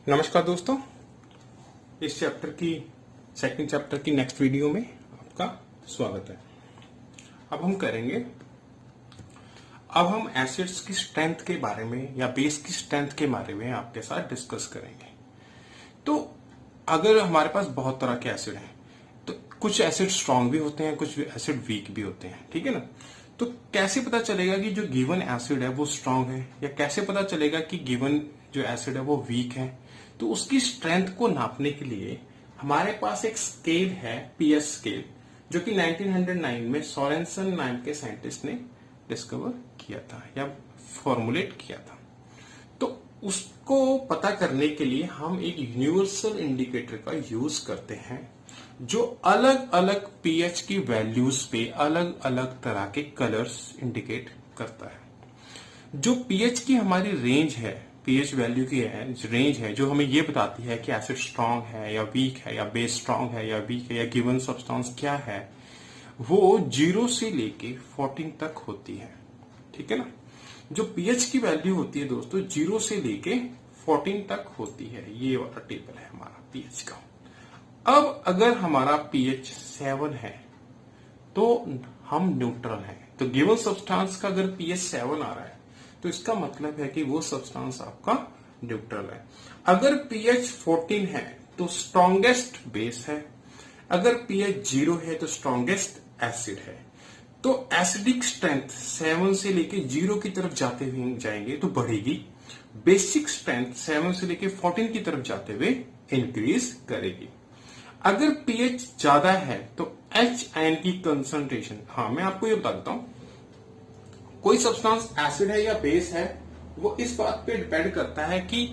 नमस्कार दोस्तों, इस चैप्टर की सेकंड चैप्टर की नेक्स्ट वीडियो में आपका स्वागत है। अब हम एसिड्स की स्ट्रेंथ के बारे में या बेस की स्ट्रेंथ के बारे में आपके साथ डिस्कस करेंगे। तो अगर हमारे पास बहुत तरह के एसिड हैं, तो कुछ एसिड स्ट्रांग भी होते हैं, कुछ एसिड वीक भी होते हैं, ठीक है ना। तो कैसे पता चलेगा कि जो गिवन एसिड है वो स्ट्रांग है, या कैसे पता चलेगा कि गिवन जो एसिड है वो वीक है। तो उसकी स्ट्रेंथ को नापने के लिए हमारे पास एक स्केल है, पीएच स्केल, जो कि 1909 में सोरेनसन नाम के साइंटिस्ट ने डिस्कवर किया था या फॉर्मुलेट किया था। तो उसको पता करने के लिए हम एक यूनिवर्सल इंडिकेटर का यूज करते हैं, जो अलग अलग पीएच की वैल्यूज पे अलग अलग तरह के कलर्स इंडिकेट करता है। जो पीएच की हमारी रेंज है, पीएच वैल्यू की रेंज है, जो हमें ये बताती है कि एसिड स्ट्रांग है या वीक है, या बेस स्ट्रांग है या वीक है, या गिवन सब्सटेंस क्या है, वो 0 से लेके 14 तक होती है, ठीक है ना। जो पीएच की वैल्यू होती है दोस्तों 0 से लेके 14 तक होती है। ये वाला टेबल है हमारा पीएच का। अब अगर हमारा पीएच 7 है तो हम न्यूट्रल हैं। तो गिवन सब्सटेंस का अगर पीएच 7 आ रहा है तो इसका मतलब है कि वो सब्सटेंस आपका न्यूट्रल है। अगर पीएच 14 है तो स्ट्रॉन्गेस्ट बेस है, अगर पीएच 0 है तो स्ट्रॉन्गेस्ट एसिड है। तो एसिडिक स्ट्रेंथ 7 से लेके 0 की तरफ जाते हुए जाएंगे तो बढ़ेगी, बेसिक स्ट्रेंथ 7 से लेके 14 की तरफ जाते हुए इंक्रीज करेगी। अगर पीएच ज्यादा है तो एच आयन की कंसंट्रेशन, हाँ मैं आपको ये बता देता हूं, कोई सब्सटेंस एसिड है या बेस है वो इस बात पे डिपेंड करता है कि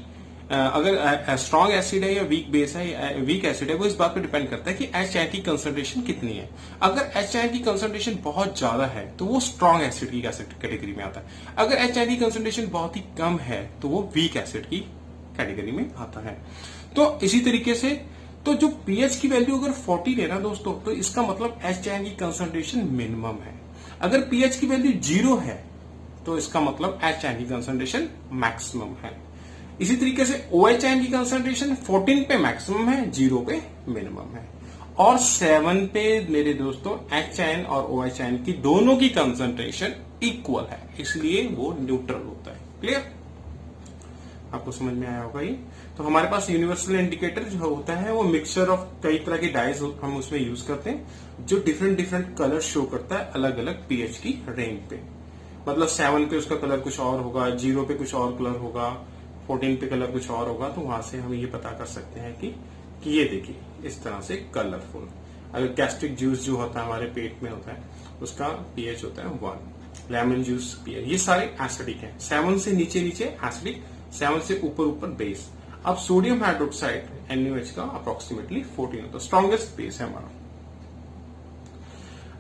अगर स्ट्रॉन्ग एसिड है या वीक बेस है या वीक एसिड है, वो इस बात पे डिपेंड करता है कि एच आयन की कंसंट्रेशन कितनी है। अगर एच आयन की कंसंट्रेशन बहुत ज्यादा है तो वो स्ट्रॉन्ग एसिड की कैटेगरी में आता है। अगर एच आयन की कंसंट्रेशन बहुत ही कम है तो वो वीक एसिड की कैटेगरी में आता है। तो इसी तरीके से तो जो पीएच की वैल्यू अगर 14 है ना दोस्तों, तो इसका मतलब एच आयन की कंसंट्रेशन मिनिमम है। अगर पीएच की वैल्यू 0 है तो इसका मतलब एच आयन की कंसंट्रेशन मैक्सिमम है। इसी तरीके से OH आयन की कंसंट्रेशन 14 पे मैक्सिमम है, 0 पे मिनिमम है, और 7 पे मेरे दोस्तों H आयन और OH आयन की दोनों की कंसंट्रेशन इक्वल है, इसलिए वो न्यूट्रल होता है। क्लियर? आपको समझ में आया होगा ये। तो हमारे पास यूनिवर्सल इंडिकेटर जो होता है वो मिक्सचर ऑफ कई तरह की डाइज हम उसमें यूज करते हैं, जो डिफरेंट डिफरेंट कलर शो करता है अलग अलग पीएच की रेंज पे। मतलब 7 पे उसका कलर कुछ और होगा, 0 पे कुछ और कलर होगा, 14 पे कलर कुछ और होगा। तो वहां से हम ये पता कर सकते हैं कि ये देखिए इस तरह से कलरफुल। अगर गैस्ट्रिक जूस जो होता है हमारे पेट में होता है उसका पीएच होता है 1। लेमन जूस पीएच, ये सारे एसिडिक हैं। 7 से नीचे नीचे एसिडिक, 7 से ऊपर ऊपर बेस। अब सोडियम हाइड्रोक्साइड NaOH का अप्रोक्सीमेटली 14 होता है, स्ट्रॉन्गेस्ट बेस है हमारा।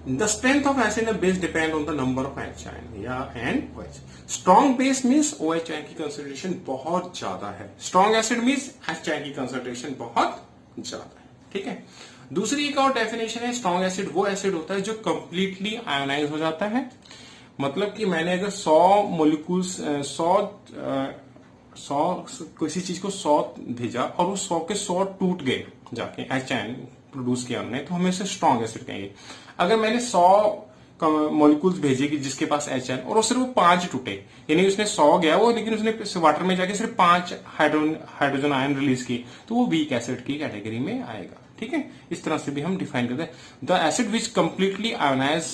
The strength of acid and base depend on the number of H ion या and OH. Strong base means OH ion की concentration बहुत ज्यादा है, strong acid means H ion की concentration बहुत ज्यादा है, ठीक है। दूसरी एक और डेफिनेशन है, स्ट्रॉन्ग एसिड वो एसिड होता है जो कंप्लीटली आयोनाइज हो जाता है। मतलब कि मैंने अगर 100 मोलिक्यूल्स 100 किसी चीज को 100 भेजा और वो 100 के 100 टूट गए जाके, H आयन प्रोड्यूस किया उन्होंने, तो हम इसे स्ट्रॉन्ग एसिड कहेंगे। अगर मैंने 100 मॉलिक्यूल्स भेजे कि जिसके पास H आयन और वो सिर्फ 5 टूटे, यानी उसने 100 गया वो, लेकिन उसने वाटर में जाके सिर्फ 5 हाइड्रोजन आयन रिलीज की, तो वो वीक एसिड की कैटेगरी में आएगा, ठीक है। इस तरह से भी हम डिफाइन करते हैं। The acid which completely ionise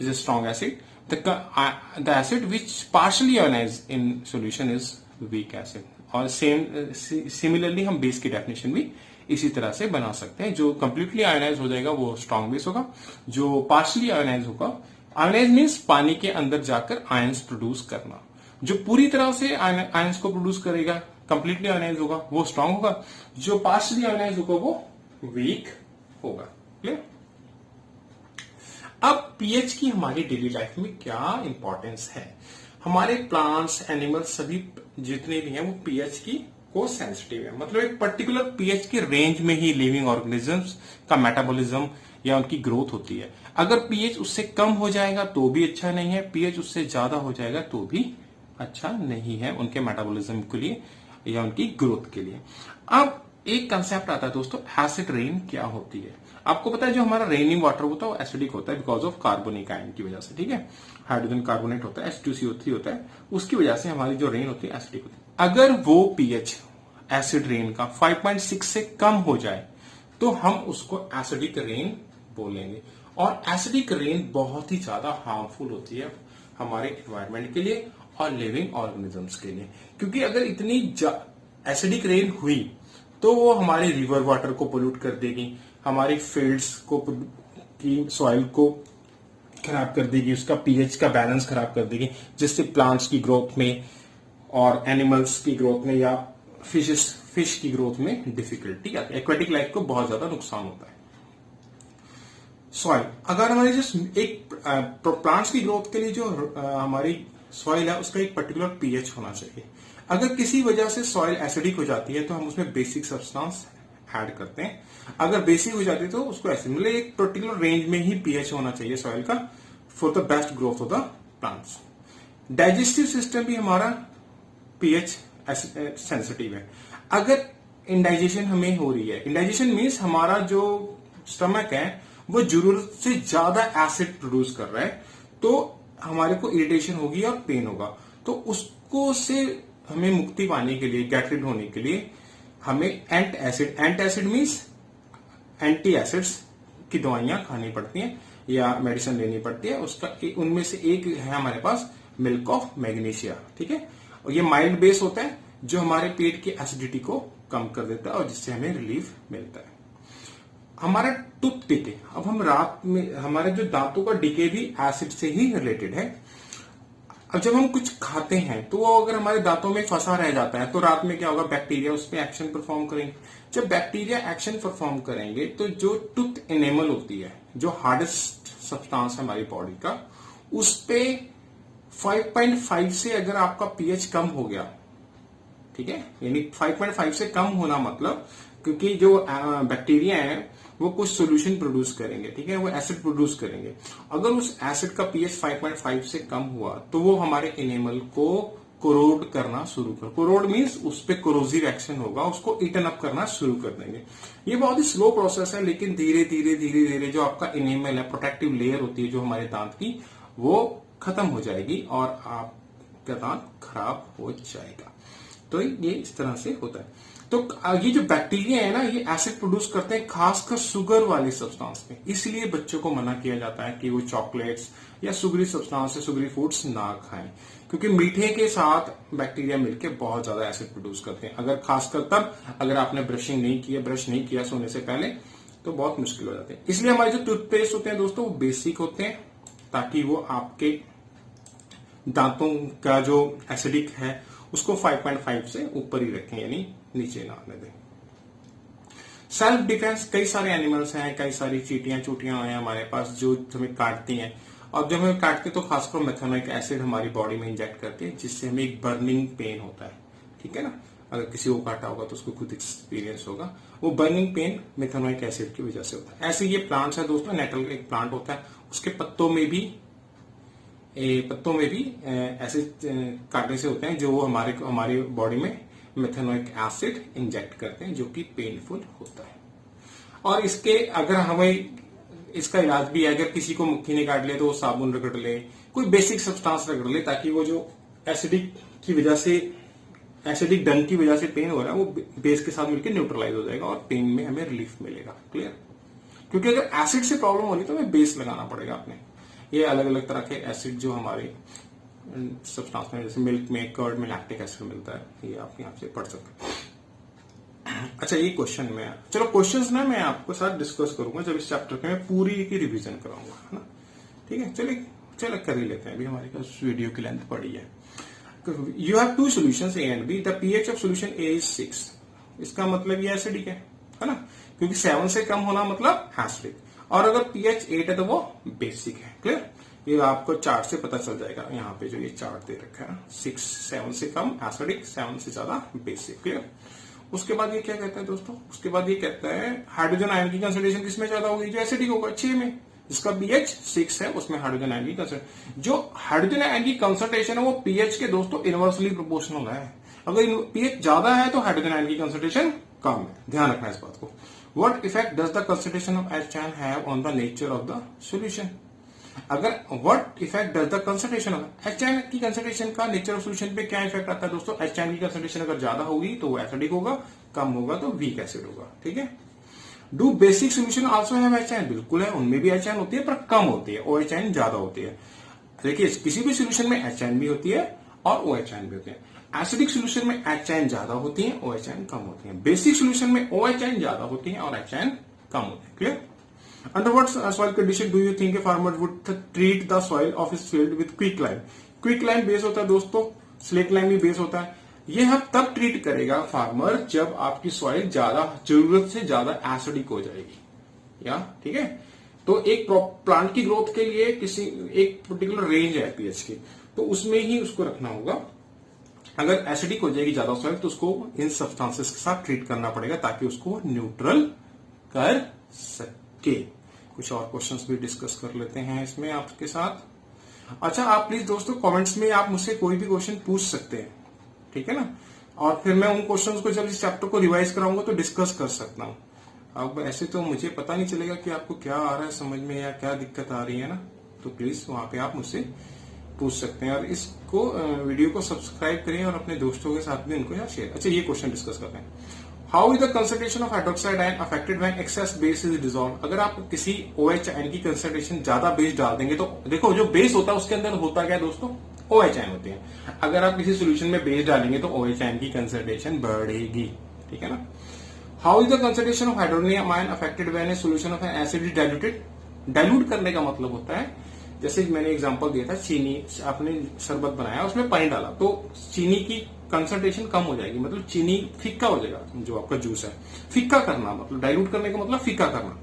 is a strong acid. The acid which partially ionized in solution is weak acid. और सिमिलरली हम बेस की डेफिनेशन भी इसी तरह से बना सकते हैं। जो कंप्लीटली आयोनाइज हो जाएगा वो स्ट्रॉन्ग बेस होगा, जो पार्शली आयोनाइज होगा, आयोनाइज मीन्स पानी के अंदर जाकर आयंस प्रोड्यूस करना, जो पूरी तरह से आयंस को प्रोड्यूस करेगा कंप्लीटली आयोनाइज होगा वो स्ट्रॉन्ग होगा, जो पार्शली आयोनाइज होगा वो वीक होगा। क्लियर? अब पीएच की हमारी डेली लाइफ में क्या इंपॉर्टेंस है? हमारे प्लांट्स, एनिमल्स सभी जितने भी हैं वो पीएच की को सेंसिटिव है। मतलब एक पर्टिकुलर पीएच की रेंज में ही लिविंग ऑर्गेनिजम्स का मेटाबॉलिज्म या उनकी ग्रोथ होती है। अगर पीएच उससे कम हो जाएगा तो भी अच्छा नहीं है, पीएच उससे ज्यादा हो जाएगा तो भी अच्छा नहीं है उनके मेटाबॉलिज्म के लिए या उनकी ग्रोथ के लिए। अब एक कंसेप्ट आता है दोस्तों, एसिड रेन क्या होती है। आपको पता है जो हमारा रेनिंग वाटर होता है वो एसिडिक होता है बिकॉज ऑफ कार्बोनिक आयन की वजह से, ठीक है, हाइड्रोजन कार्बोनेट होता है, H2CO3 होता है, उसकी वजह से हमारी जो रेन होती है एसिडिक होती है। अगर वो पीएच एसिड रेन का 5.6 से कम हो जाए तो हम उसको एसिडिक रेन बोलेंगे। और एसिडिक रेन बहुत ही ज्यादा हार्मफुल होती है हमारे एनवायरमेंट के लिए और लिविंग ऑर्गेनिजम्स के लिए, क्योंकि अगर इतनी एसिडिक रेन हुई तो वो हमारे रिवर वाटर को पोल्यूट कर देगी, हमारी फील्ड्स को की सॉइल को खराब कर देगी, उसका पीएच का बैलेंस खराब कर देगी, जिससे प्लांट्स की ग्रोथ में और एनिमल्स की ग्रोथ में या फिश की ग्रोथ में डिफिकल्टी आती है, एक्वेटिक लाइफ को बहुत ज्यादा नुकसान होता है। सॉइल, अगर हमारी जो एक प्लांट्स की ग्रोथ के लिए जो हमारी सॉइल है उसका एक पर्टिकुलर पीएच होना चाहिए। अगर किसी वजह से सॉइल एसिडिक हो जाती है तो हम उसमें बेसिक सब्सटेंस ऐड करते हैं, अगर बेसिक हो जाती है तो उसको ऐसे मतलब एक पर्टिकुलर रेंज में ही पीएच होना चाहिए सॉइल का for the best growth of the plants. Digestive system भी हमारा पीएच सेंसिटिव है। अगर इंडाइजेशन हमें हो रही है, इंडाइजेशन मीन्स हमारा जो स्टमक है वो जरूरत से ज्यादा एसिड प्रोड्यूस कर रहा है, तो हमारे को इरिटेशन होगी और पेन होगा, तो उसको से हमें मुक्ति पाने के लिए, गेट रिड होने के लिए हमें एंट एसिड मीन्स एंटी एसिड्स की दवाइयां खानी पड़ती हैं या मेडिसिन लेनी पड़ती है। उसका उनमें से एक है हमारे पास मिल्क ऑफ मैग्नीशिया, ठीक है, और ये माइल्ड बेस होता है जो हमारे पेट की एसिडिटी को कम कर देता है और जिससे हमें रिलीफ मिलता है। हमारा टूथ डिके, अब हम रात में हमारे जो दांतों का डिके भी एसिड से ही रिलेटेड है। अब जब हम कुछ खाते हैं तो वो अगर हमारे दांतों में फंसा रह जाता है तो रात में क्या होगा, बैक्टीरिया उस पर एक्शन परफॉर्म करेंगे। जब बैक्टीरिया एक्शन परफॉर्म करेंगे तो जो टूथ एनेमल होती है, जो हार्डेस्ट सब्सटेंस है हमारी बॉडी का, उस पे 5.5 से अगर आपका पीएच कम हो गया, ठीक है, यानी 5.5 से कम होना मतलब, क्योंकि जो बैक्टीरिया है वो कुछ सॉल्यूशन प्रोड्यूस करेंगे, ठीक है, वो एसिड प्रोड्यूस करेंगे। अगर उस एसिड का पीएच 5.5 से कम हुआ तो वो हमारे एनिमल को कोरोड करना शुरू कर, कोरोड मीन्स उस पर कोरोजिव एक्शन होगा, उसको ईटन अप करना शुरू कर देंगे। ये बहुत ही स्लो प्रोसेस है, लेकिन धीरे धीरे धीरे धीरे जो आपका एनिमल है, प्रोटेक्टिव लेयर होती है जो हमारे दांत की, वो खत्म हो जाएगी और आपका दांत खराब हो जाएगा। तो ये इस तरह से होता है। तो ये जो बैक्टीरिया है ना, ये एसिड प्रोड्यूस करते हैं खासकर शुगर वाली सब्सटेंस में, इसलिए बच्चों को मना किया जाता है कि वो चॉकलेट्स या सुगरी सब्सटेंस, सुगरी फूड्स ना खाएं, क्योंकि मीठे के साथ बैक्टीरिया मिलकर बहुत ज्यादा एसिड प्रोड्यूस करते हैं। अगर खासकर तब अगर आपने ब्रश नहीं किया सोने से पहले, तो बहुत मुश्किल हो जाते हैं। इसलिए हमारे जो टूथपेस्ट होते हैं दोस्तों, वो बेसिक होते हैं ताकि वो आपके दांतों का जो एसिडिक है उसको 5.5 से ऊपर ही रखें, यानी नीचे ना आने दें। सेल्फ डिफेंस, कई सारे एनिमल्स हैं, कई सारी चींटियां चूटियां हैं हमारे पास जो हमें काटती हैं, और जब हमें काटते तो खासकर मेथनोइक एसिड हमारी बॉडी में इंजेक्ट करते हैं, जिससे हमें एक बर्निंग पेन होता है, ठीक है ना। अगर किसी को काटा होगा तो उसको खुद एक्सपीरियंस होगा, वो बर्निंग पेन मेथनोइक एसिड की वजह से होता है। ऐसे ये प्लांट्स है दोस्तों, नेटल एक प्लांट होता है, उसके पत्तों में भी ऐसे काटने से होते हैं जो हमारी बॉडी में मेथनोइक एसिड इंजेक्ट करते हैं, जो कि पेनफुल होता है। और इसके अगर हमें इसका इलाज भी है, अगर किसी को मुक्की ने काट ले तो वो साबुन रगड़ ले, कोई बेसिक सब्सटेंस रगड़ ले, ताकि वो जो एसिडिक डंग की वजह से पेन हो रहा है वो बेस के साथ मिलकर न्यूट्रलाइज हो जाएगा और पेन में हमें रिलीफ मिलेगा। क्लियर? क्योंकि अगर एसिड से प्रॉब्लम होनी तो हमें बेस लगाना पड़ेगा अपने। ये अलग अलग तरह के एसिड जो हमारे सब्सटेंस में, जैसे मिल्क में, कर्ड में लैक्टिक एसिड मिलता है, ये आप यहाँ से पढ़ सकते हैं। अच्छा, ये क्वेश्चन में, चलो क्वेश्चंस ना मैं आपको साथ डिस्कस करूंगा जब इस चैप्टर के मैं पूरी की रिवीजन कराऊंगा, है ना, ठीक है। चलो कर ही लेते हैं, अभी हमारे पास वीडियो की लेंथ पड़ी है। You have two solutions A and B, the pH of solution A is 6, इसका मतलब ये एसिडिक है ना, क्योंकि 7 से कम होना मतलब एसिडिक, और अगर पीएच 8 है तो वो बेसिक है। क्लियर? ये आपको चार्ट से पता चल जाएगा, यहाँ पे जो ये चार्ट दे रखा है, 7 से कम एसिडिक, 7 से ज्यादा बेसिक। क्लियर? उसके बाद ये क्या कहता है दोस्तों, उसके बाद ये कहता है हाइड्रोजन आयन की कंसंट्रेशन किसमें ज्यादा होगी, जो एसिडिक होगा 6 में, जिसका पीएच 6 है, उसमें हाइड्रोजन आयन की कंसंट्रेशन, जो हाइड्रोजन आयन की कंसंट्रेशन है वो पीएच के दोस्तों इनवर्सली प्रोपोर्शनल है। अगर पीएच ज्यादा है तो हाइड्रोजन आयन की कंसंट्रेशन कम है, ध्यान रखना इस बात को। What effect does the concentration of HN have on the nature of the solution? अगर what effect does the concentration of HN की कंसंट्रेशन का नेचर ऑफ सॉल्यूशन पे क्या इफेक्ट आता है दोस्तों? HN की कंसंट्रेशन अगर ज्यादा होगी तो वो एसिडिक होगा, कम होगा तो वीक एसिड होगा, ठीक है। Do basic solution also have HN? बिल्कुल है, उनमें भी HN होती है पर कम होती है, OHN ज्यादा होती है। देखिए किसी भी सोल्यूशन में HN भी होती है और OHN भी होती है। एसिडिक सोल्यूशन में HN ज्यादा होती है, OHN कम होती है। बेसिक सोल्यूशन में OHN ज्यादा होती है और HN कम होती है। Clear? Under what soil condition do you think a farmer would treat the soil of his field with quicklime? Quicklime base होता है दोस्तों, स्लेट लाइम भी बेस होता है। ये हम तब ट्रीट करेगा फार्मर जब आपकी सॉइल ज्यादा जरूरत से ज्यादा एसिडिक हो जाएगी, या ठीक है। तो एक प्लांट की ग्रोथ के लिए किसी एक पर्टिकुलर रेंज है पीएच की, तो उसमें ही उसको रखना होगा। अगर एसिडिक हो जाएगी ज्यादा सॉइल तो उसको इन सब्सटेंसेस के साथ ट्रीट करना पड़ेगा ताकि उसको न्यूट्रल कर सके। कुछ और क्वेश्चंस भी डिस्कस कर लेते हैं इसमें आपके साथ। अच्छा, आप प्लीज दोस्तों कमेंट्स में आप मुझसे कोई भी क्वेश्चन पूछ सकते हैं, ठीक है ना। और फिर मैं उन क्वेश्चंस को जब इस चैप्टर को रिवाइज कराऊंगा तो डिस्कस कर सकता हूं। अब ऐसे तो मुझे पता नहीं चलेगा कि आपको क्या आ रहा है समझ में या क्या दिक्कत आ रही है ना, तो प्लीज वहां पे आप मुझसे पूछ सकते हैं। और इसको वीडियो को सब्सक्राइब करें और अपने दोस्तों के साथ भी उनको यहाँ शेयर। अच्छा, ये क्वेश्चन डिस्कस करते हैं। How is the concentration of hydroxide ion affected when excess base is dissolve? अगर आप किसी OH आयन की कंसंट्रेशन ज्यादा बेस डाल देंगे तो देखो जो बेस होता है उसके अंदर होता क्या दोस्तों? OH आयन होते हैं। अगर आप किसी सोल्यूशन में बेस डालेंगे तो OH आयन की कंसंट्रेशन बढ़ेगी, ठीक है ना। How is the concentration of hydronium ion affected when a solution of N acid is diluted? Dilute करने का मतलब होता है, जैसे मैंने एग्जांपल दिया था, चीनी आपने शरबत बनाया उसमें पानी डाला तो चीनी की कंसंट्रेशन कम हो जाएगी, मतलब चीनी फीका हो जाएगा। जो आपका जूस है फीका करना, मतलब डाइल्यूट करने का मतलब फीका करना।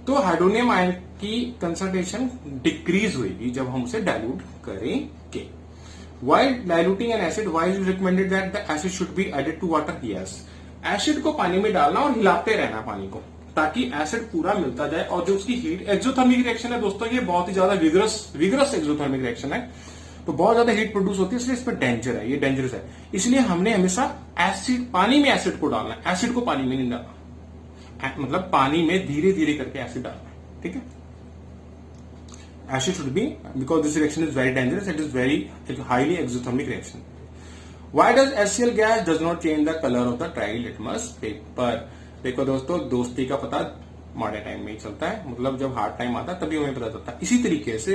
तो हाइड्रोनियम आयन की कंसंट्रेशन डिक्रीज होगी जब हम उसे डाइल्यूट करेंगे। While diluting an acid, why is recommended that the acid should be added to water? Yes, acid को पानी में डालना और हिलाते रहना पानी को ताकि एसिड पूरा मिलता जाए। और जो उसकी हीट एक्सोथर्मिक रिएक्शन है दोस्तों, ये बहुत ही ज्यादा विगरस एक्सोथर्मिक रिएक्शन है, तो बहुत ज्यादा हीट प्रोड्यूस होती है, इसलिए इस पर डेंजर है, ये डेंजरस है। इसलिए हमने हमेशा एसिड पानी में एसिड को डालना है, एसिड को पानी में नहीं डालना, मतलब पानी में धीरे धीरे करके एसिड डालना है, ठीक है। Acid should B, because this reaction is very dangerous, it is very highly exothermic reaction. Why does HCl gas does not change the colour of the try litmus paper? देखो दोस्तों, दोस्ती का पता माड़े टाइम में ही चलता है, मतलब जब हार्ड टाइम आता है तभी हमें पता चलता है। इसी तरीके से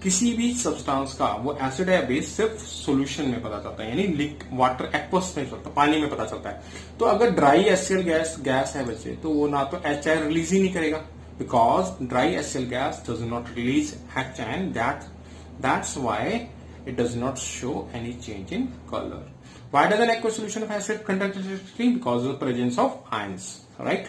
किसी भी सब्सटेंस का वो एसिड है बेस सिर्फ सॉल्यूशन में पता चलता है, यानी वाटर एक्वस में चलता, पानी में पता चलता है। तो अगर ड्राई HCl गैस है बच्चे, तो वो ना तो HI रिलीज ही नहीं करेगा, because dry HCl gas does not release HN, that's why it does not show any change in color. Why does an aqueous solution of acid conduct electricity? Because of the presence of ions, right?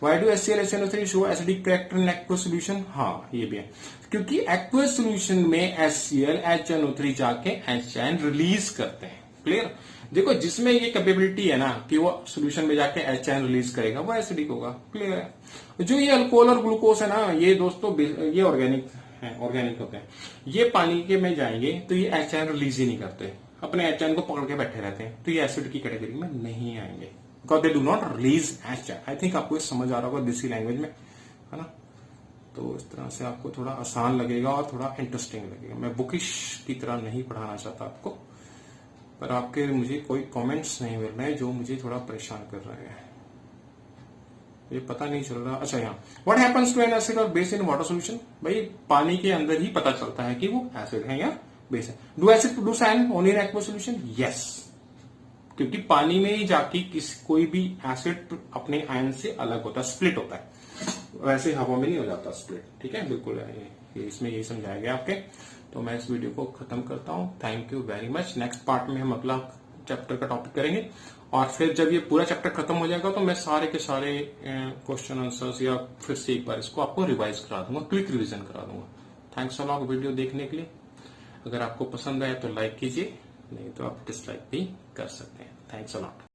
Why do HCl HNO3 show acidic character in aqueous solution? हाँ, ये भी है, क्योंकि aqueous solution में HCl HNO3 जाके HN release करते हैं। Clear? देखो, जिसमें ये कैपेबिलिटी है ना कि वो सोल्यूशन में जाके HN रिलीज करेगा वो एसिडिक होगा। क्लियर है? जो ये अल्कोहल और ग्लूकोज है ना, ये दोस्तों ये ऑर्गेनिक होते हैं, ये पानी के में जाएंगे तो ये HN रिलीज ही नहीं करते, अपने HN को पकड़ के बैठे रहते हैं, तो ये एसिड की कैटेगरी में नहीं आएंगे, because they do not release HN। I think आपको ये समझ आ रहा होगा देसी लैंग्वेज में, है ना। तो इस तरह से आपको थोड़ा आसान लगेगा और थोड़ा इंटरेस्टिंग लगेगा। मैं बुकिश की तरह नहीं पढ़ाना चाहता आपको, पर आपके मुझे कोई कमेंट्स नहीं मिल रहे जो मुझे थोड़ा परेशान कर रहे हैं, ये पता नहीं चल रहा। अच्छा, यहाँ what happens to an acid और बेस इन वाटर सॉल्यूशन? भाई पानी के अंदर ही पता चलता है कि वो एसिड है या बेस है। Do acid produce ion only in aqueous solution? Yes, क्योंकि पानी में ही जाके कोई भी एसिड अपने आयन से अलग होता है, स्प्लिट होता है, वैसे हवा में नहीं हो जाता स्प्लिट, ठीक है। बिल्कुल ये इसमें यही समझाया गया आपके। तो मैं इस वीडियो को खत्म करता हूँ। Thank you very much. Next part में हम अगला चैप्टर का टॉपिक करेंगे, और फिर जब ये पूरा चैप्टर खत्म हो जाएगा तो मैं सारे के सारे क्वेश्चन आंसर्स या फिर से एक बार इसको आपको रिवाइज करा दूंगा, क्विक रिवीजन करा दूंगा। थैंक्स अ लॉट वीडियो देखने के लिए। अगर आपको पसंद आए तो लाइक कीजिए, नहीं तो आप डिसलाइक भी कर सकते हैं। Thanks a lot.